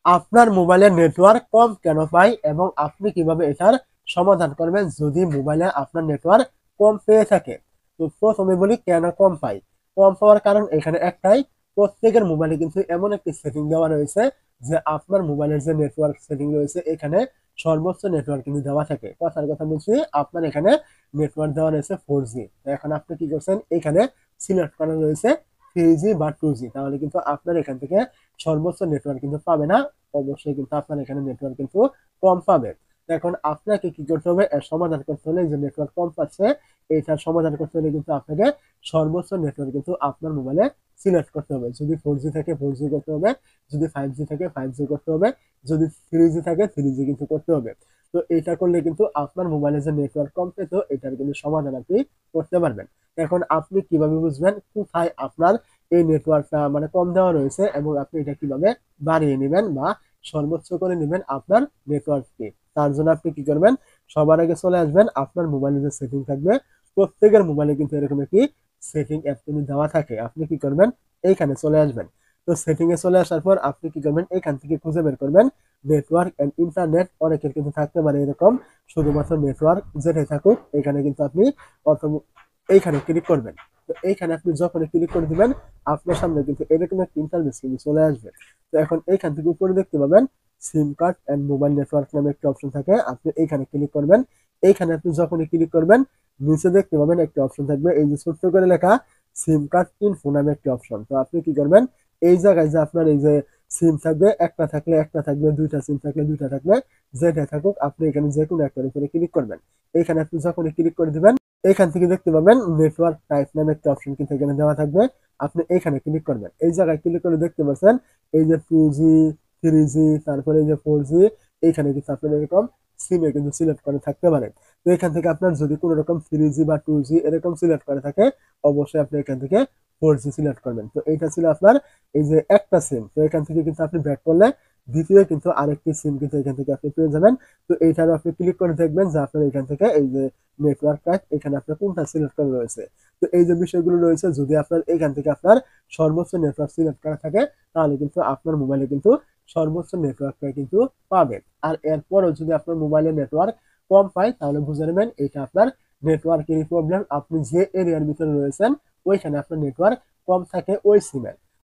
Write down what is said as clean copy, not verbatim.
আপনার মোবাইলের নেটওয়ার্ক কম কেন পায় এবং আপনি কিভাবে এটার সমাধান করবেন যদি মোবাইলে আপনার নেটওয়ার্ক কম পেয়ে থাকে। তো প্রথমে বলি কেন কম পায়। কম পাওয়ার কারণ এখানে একটাই, প্রত্যেকের মোবাইলে কিন্তু এমন একটি সেটিং দেওয়া রয়েছে যে আপনার মোবাইলের যে নেটওয়ার্ক সেটিং রয়েছে এখানে সর্বোচ্চ নেটওয়ার্ক কিন্তু দেওয়া থাকে। কথার কথা বলছি, আপনার এখানে নেটওয়ার্ক দেওয়া রয়েছে 4G। এখন আপনি কি করছেন, এখানে সিলেক্ট করা রয়েছে 3G বা 2G, তাহলে কিন্তু আপনার এখান থেকে সর্বোচ্চ নেটওয়ার্ক কিন্তু পাবে না। অবশ্যই কিন্তু আপনার এখানে নেটওয়ার্ক কিন্তু কম পাবে। এখন আপনাকে কি করতে হবে, এর সমাধান করতে হলে যে নেটওয়ার্ক কম পাচ্ছে এটার সমাধান করতে হলে কিন্তু আপনাকে সর্বোচ্চ নেটওয়ার্ক কিন্তু আপনার মোবাইলে সিলেক্ট করতে হবে। যদি 4G থাকে 4G করতে হবে, যদি 5G থাকে 5G করতে হবে, যদি 3G থাকে 3G কিন্তু করতে হবে। তো এটা করলে কিন্তু আপনার মোবাইলে যে নেটওয়ার্ক কম পেত এটার কিন্তু সমাধান আপনি করতে পারবেন। এখন আপনি কিভাবে বুঝবেন কোথায় আপনার এই নেটওয়ার্কটা মানে কম দেওয়া রয়েছে এবং আপনি এটা কিভাবে বাড়িয়ে নেবেন বা সর্বোচ্চ করে নেবেন আপনার নেটওয়ার্ককে। তার জন্য আপনি কি করবেন, সবার আগে চলে আসবেন আপনার মোবাইলে যে সেটিং থাকবে, প্রত্যেকের মোবাইলে কিন্তু এরকম একটি সেটিং অ্যাপ কিন্তু দেওয়া থাকে। আপনি কি করবেন, এইখানে চলে আসবেন। তো সেটিং এ চলে আসার পর আপনি কি করবেন, এখান থেকে খুঁজে বের করবেন নেটওয়ার্ক এন্ড ইন্টারনেট। অনেকের কিন্তু থাকতে পারে এরকম শুধুমাত্র নেটওয়ার্ক, যেটাই থাকুক এখানে কিন্তু আপনি অথবা এইখানে ক্লিক করবেন। তো এইখানে আপনি যখন ক্লিক করে দিবেন আপনার সামনে কিন্তু এরকম একটা ইন্টারফেস কিন্তু চলে আসবে। তো এখন এইখান থেকে উপরে দেখতে পাবেন SIM card and mobile network নামে একটা অপশন থাকে, আপনি এইখানে ক্লিক করবেন। এইখানে আপনি যখনই ক্লিক করবেন নিচে দেখতে পাবেন একটা অপশন থাকবে, এই যে ছোট্ট করে লেখা সিম কার্ড ইনফো নামে একটি অপশন। তো আপনি কি করবেন, এই জায়গায় যে আপনার এই যে সিম থাকবে, একটা থাকলে একটা থাকবে, দুইটা সিম থাকলে দুইটা থাকবে, যেটা থাকুক আপনি এখানে যে কোনো একটার উপরে ক্লিক করবেন। এইখানে আপনি যখনই ক্লিক করে দিবেন এখান থেকে দেখতে পাবেন নেটওয়ার্ক টাইপ নামে একটা অপশন কিন্তু এখানে দেওয়া থাকবে, আপনি এখানে ক্লিক করবেন। এই জায়গায় ক্লিক করে দেখতে পাচ্ছেন এই যে 2G 3G তারপরে এই যে 4G, এইখানে কিন্তু আপনার এরকম সিমে কিন্তু সিলেক্ট করে থাকতে পারে। তো এখান থেকে আপনার যদি কোনো রকম 3G বা 2G এরকম সিলেক্ট করে থাকে অবশ্যই আপনি এখান থেকে 4G সিলেক্ট করবেন। তো এইটা ছিল আপনার এই যে একটা সিম। তো এখান থেকে কিন্তু আপনি ব্যাক করলে দ্বিতীয় কিন্তু আরেকটি সিম কিন্তু এখান থেকে আপনি পেয়ে যাবেন। তো এইটারও আপনি ক্লিক করে দেখবেন যে আপনার এখান থেকে এই যে নেটওয়ার্ক টাইপ এখানে আপনার কোনটা সিলেক্ট করা রয়েছে। তো এই যে বিষয়গুলো রয়েছে, যদি আপনার এখান থেকে আপনার সর্বোচ্চ নেটওয়ার্ক সিলেক্ট করা থাকে তাহলে কিন্তু আপনার মোবাইলে কিন্তু সর্বোচ্চ নেটওয়ার্কটা কিন্তু পাবেন। আর এরপরও যদি আপনার মোবাইলে নেটওয়ার্ক কম পায় তাহলে বুঝে নেবেন এটা আপনার নেটওয়ার্কেরই প্রবলেম। আপনি যে এরিয়ার ভিতরে রয়েছেন ওইখানে আপনার নেটওয়ার্ক কম থাকে ওই সিমের।